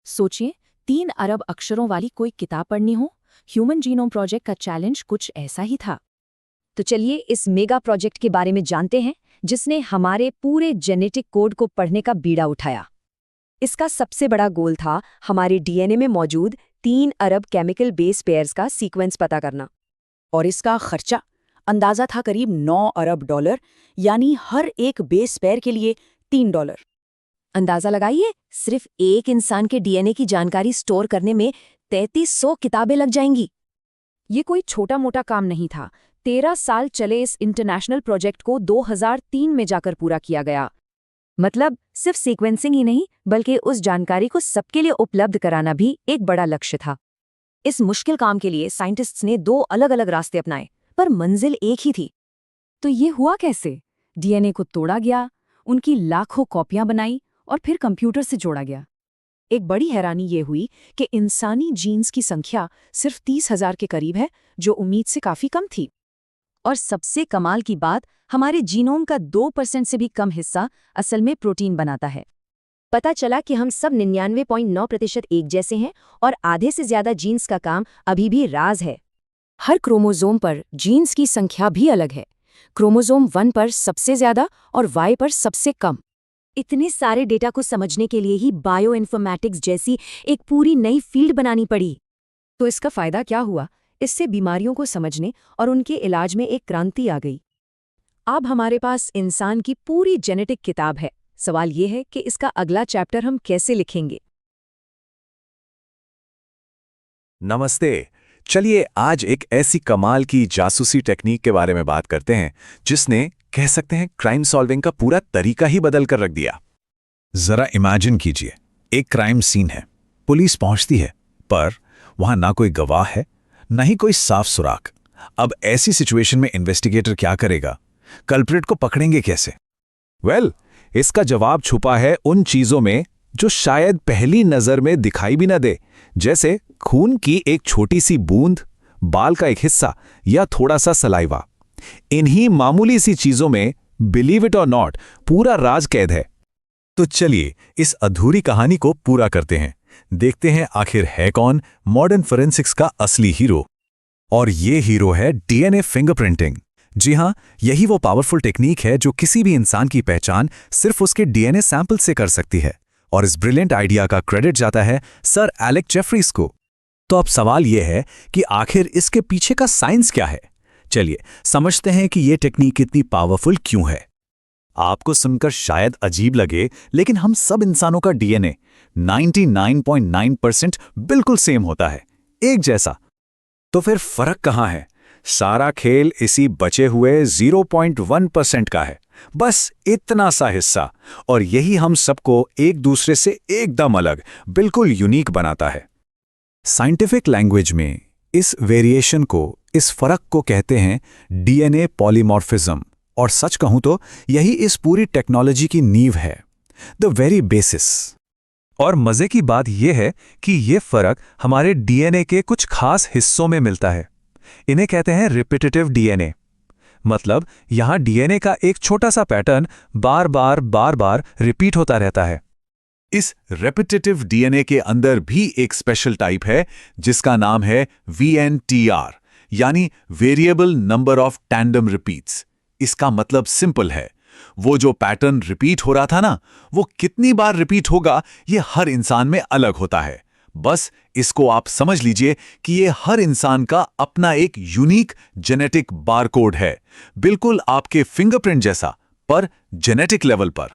सोचिए, 3 अरब अक्षरों वाली कोई किताब पढ़नी हो। ह्यूमन जीनोम प्रोजेक्ट का चैलेंज कुछ ऐसा ही था। तो चलिए इस मेगा प्रोजेक्ट के बारे में जानते हैं जिसने हमारे पूरे जेनेटिक कोड को पढ़ने का बीड़ा उठाया। इसका सबसे बड़ा गोल था हमारे डीएनए में मौजूद 3 अरब केमिकल बेस पेयर्स का सीक्वेंस पता करना। और इसका खर्चा अंदाजा था करीब $9 अरब, यानी हर एक बेस पेयर के लिए $3। अंदाजा लगाइए, सिर्फ एक इंसान के डीएनए की जानकारी स्टोर करने में 3300 किताबें लग जाएंगी। ये कोई छोटा मोटा काम नहीं था। 13 साल चले इस इंटरनेशनल प्रोजेक्ट को 2003 में जाकर पूरा किया गया। मतलब सिर्फ सीक्वेंसिंग ही नहीं बल्कि उस जानकारी को सबके लिए उपलब्ध कराना भी एक बड़ा लक्ष्य था। इस मुश्किल काम के लिए साइंटिस्ट्स ने 2 अलग अलग रास्ते अपनाए, पर मंजिल एक ही थी। तो ये हुआ कैसे? डीएनए को तोड़ा गया, उनकी लाखों कॉपियां बनाई और फिर कंप्यूटर से जोड़ा गया। एक बड़ी हैरानी ये हुई कि इंसानी जीन्स की संख्या सिर्फ 30,000 के करीब है, जो उम्मीद से काफी कम थी। और सबसे कमाल की बात, हमारे जीनोम का 2% से भी कम हिस्सा असल में प्रोटीन बनाता है। पता चला कि हम सब 99.9% एक जैसे हैं और आधे से ज्यादा जीन्स का काम अभी भी राज है। हर क्रोमोसोम पर जीन्स की संख्या भी अलग है। क्रोमोसोम 1 पर सबसे ज्यादा और Y पर सबसे कम। इतने सारे डेटा को समझने के लिए ही बायो इन्फॉर्मेटिक्स जैसी एक पूरी नई फील्ड बनानी पड़ी। तो इसका फायदा क्या हुआ? इससे बीमारियों को समझने और उनके इलाज में एक क्रांति आ गई। अब हमारे पास इंसान की पूरी जेनेटिक किताब है। सवाल ये है कि इसका अगला चैप्टर हम कैसे लिखेंगे। नमस्ते। चलिए आज एक ऐसी कमाल की जासूसी टेक्निक के बारे में बात करते हैं जिसने कह सकते हैं क्राइम सॉल्विंग का पूरा तरीका ही बदल कर रख दिया। जरा इमेजिन कीजिए, एक क्राइम सीन है, पुलिस पहुंचती है, पर वहां ना कोई गवाह है, ना ही कोई साफ सुराग। अब ऐसी सिचुएशन में इन्वेस्टिगेटर क्या करेगा? कल्प्रिट को पकड़ेंगे कैसे? इसका जवाब छुपा है उन चीजों में जो शायद पहली नजर में दिखाई भी न दे, जैसे खून की एक छोटी सी बूंद, बाल का एक हिस्सा या थोड़ा सा सलाइवा। इन्हीं मामूली सी चीजों में, बिलीव इट और नॉट, पूरा राज कैद है। तो चलिए इस अधूरी कहानी को पूरा करते हैं। देखते हैं आखिर है कौन मॉडर्न फोरेंसिक्स का असली हीरो। और ये हीरो है डीएनए फिंगरप्रिंटिंग। जी हां, यही वो पावरफुल टेक्निक है जो किसी भी इंसान की पहचान सिर्फ उसके डीएनए सैंपल से कर सकती है। और इस ब्रिलियंट आइडिया का क्रेडिट जाता है सर एलेक जेफरीज को। तो अब सवाल यह है कि आखिर इसके पीछे का साइंस क्या है। चलिए समझते हैं कि यह टेक्निक इतनी पावरफुल क्यों है। आपको सुनकर शायद अजीब लगे, लेकिन हम सब इंसानों का डीएनए 99.9% बिल्कुल सेम होता है, एक जैसा। तो फिर फर्क कहां है? सारा खेल इसी बचे हुए 0.1% का है, बस इतना सा हिस्सा। और यही हम सबको एक दूसरे से एकदम अलग, बिल्कुल यूनिक बनाता है। साइंटिफिक लैंग्वेज में इस वेरिएशन को, इस फर्क को कहते हैं डीएनए पॉलीमॉर्फिज्म। और सच कहूं तो यही इस पूरी टेक्नोलॉजी की नींव है, द वेरी बेसिस। और मजे की बात यह है कि यह फर्क हमारे डीएनए के कुछ खास हिस्सों में मिलता है। इन्हें कहते हैं रिपीटेटिव डीएनए। मतलब यहां डीएनए का एक छोटा सा पैटर्न बार बार रिपीट होता रहता है। इस रेपिटेटिव डीएनए के अंदर भी एक स्पेशल टाइप है जिसका नाम है VNTR, यानी variable number of tandem repeats. इसका मतलब सिंपल है, वो जो पैटर्न रिपीट हो रहा था ना, वो कितनी बार रिपीट होगा ये हर इंसान में अलग होता है। बस इसको आप समझ लीजिए कि ये हर इंसान का अपना एक यूनिक जेनेटिक बारकोड है, बिल्कुल आपके फिंगरप्रिंट जैसा, पर जेनेटिक लेवल पर।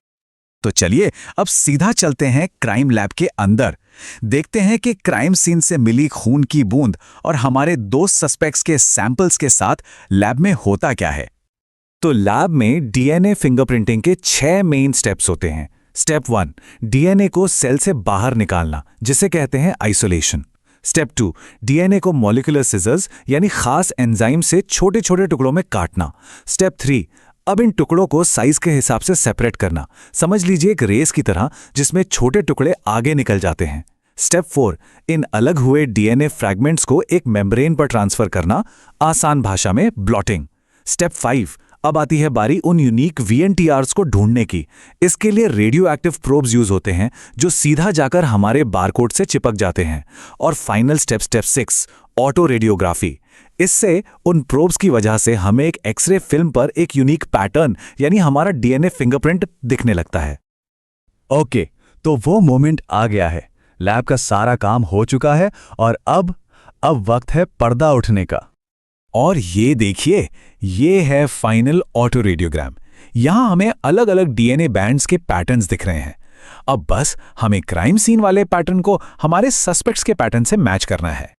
तो चलिए अब सीधा चलते हैं क्राइम लैब के अंदर। देखते हैं कि क्राइम सीन से मिली खून की बूंद और हमारे 2 सस्पेक्ट्स के सैंपल्स के साथ लैब में होता क्या है। तो लैब में डीएनए फिंगरप्रिंटिंग के 6 मेन स्टेप्स होते हैं। स्टेप 1, डीएनए को सेल से बाहर निकालना, जिसे कहते हैं आइसोलेशन। स्टेप 2, डीएनए को मॉलिक्यूलर सिजर्स यानी खास एंजाइम से छोटे छोटे टुकड़ों में काटना। स्टेप 3, अब इन टुकड़ों को साइज के हिसाब से सेपरेट करना, समझ लीजिए एक रेस की तरह जिसमें छोटे टुकड़े आगे निकल जाते हैं। स्टेप 4, इन अलग हुए डीएनए फ्रैगमेंट्स को एक मेम्ब्रेन पर ट्रांसफर करना, आसान भाषा में ब्लॉटिंग। स्टेप 5, अब आती है बारी उन यूनिक VNTRs को ढूंढने की। इसके लिए रेडियो एक्टिव प्रोब्स यूज होते हैं जो सीधा जाकर हमारे बारकोड से चिपक जाते हैं। और फाइनल स्टेप 6, ऑटो रेडियोग्राफी। इससे उन प्रोब्स की वजह से हमें एक एक्सरे फिल्म पर एक यूनिक पैटर्न यानी हमारा DNA फिंगरप्रिंट दिखने लगता है। ओके, तो वो मोमेंट आ गया है। लैब का सारा काम हो चुका है और अब वक्त है पर्दा उठने का। और ये देखिए, ये है फाइनल ऑटो रेडियोग्राम। यहां हमें अलग अलग DNA बैंड्स के पैटर्न्स दिख रहे हैं। अब बस हमें क्राइम सीन वाले पैटर्न को हमारे सस्पेक्ट्स के पैटर्न से मैच करना है।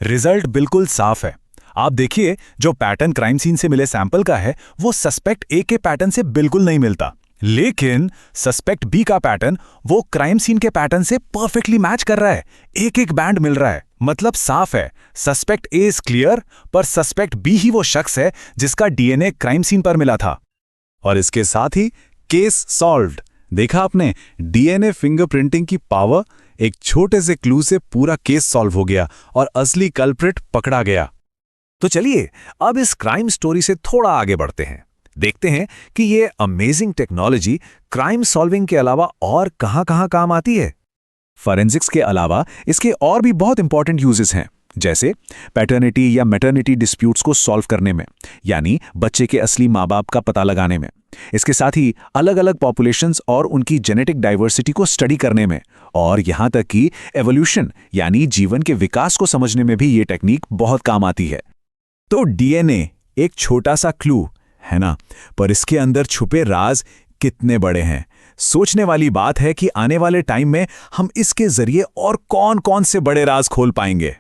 रिजल्ट बिल्कुल साफ है। आप देखिए, जो पैटर्न क्राइम सीन से मिले सैंपल का है वो सस्पेक्ट ए के पैटर्न से बिल्कुल नहीं मिलता, लेकिन सस्पेक्ट बी का पैटर्न वो क्राइम सीन के पैटर्न से परफेक्टली मैच कर रहा है। एक बैंड मिल रहा है। मतलब साफ है, सस्पेक्ट ए इज क्लियर, पर सस्पेक्ट बी ही वो शख्स है जिसका DNA क्राइम सीन पर मिला था। और इसके साथ ही केस सॉल्व्ड। देखा आपने DNA फिंगरप्रिंटिंग की पावर। एक छोटे से क्लू से पूरा केस सॉल्व हो गया और असली कल्प्रिट पकड़ा गया। तो चलिए अब इस क्राइम स्टोरी से थोड़ा आगे बढ़ते हैं। देखते हैं कि ये अमेजिंग टेक्नोलॉजी क्राइम सॉल्विंग के अलावा और कहां-कहां काम आती है। फॉरेंसिक्स के अलावा इसके और भी बहुत इंपॉर्टेंट यूजेस हैं, जैसे पैटर्निटी या मैटर्निटी डिस्प्यूट्स को सॉल्व करने में, यानी बच्चे के असली माँ बाप का पता लगाने में। इसके साथ ही अलग अलग पॉपुलेशंस और उनकी जेनेटिक डाइवर्सिटी को स्टडी करने में, और यहां तक कि एवोल्यूशन यानी जीवन के विकास को समझने में भी ये टेक्निक बहुत काम आती है। तो DNA एक छोटा सा क्लू है ना, पर इसके अंदर छुपे राज कितने बड़े हैं। सोचने वाली बात है कि आने वाले टाइम में हम इसके जरिए और कौन-कौन से बड़े राज खोल पाएंगे।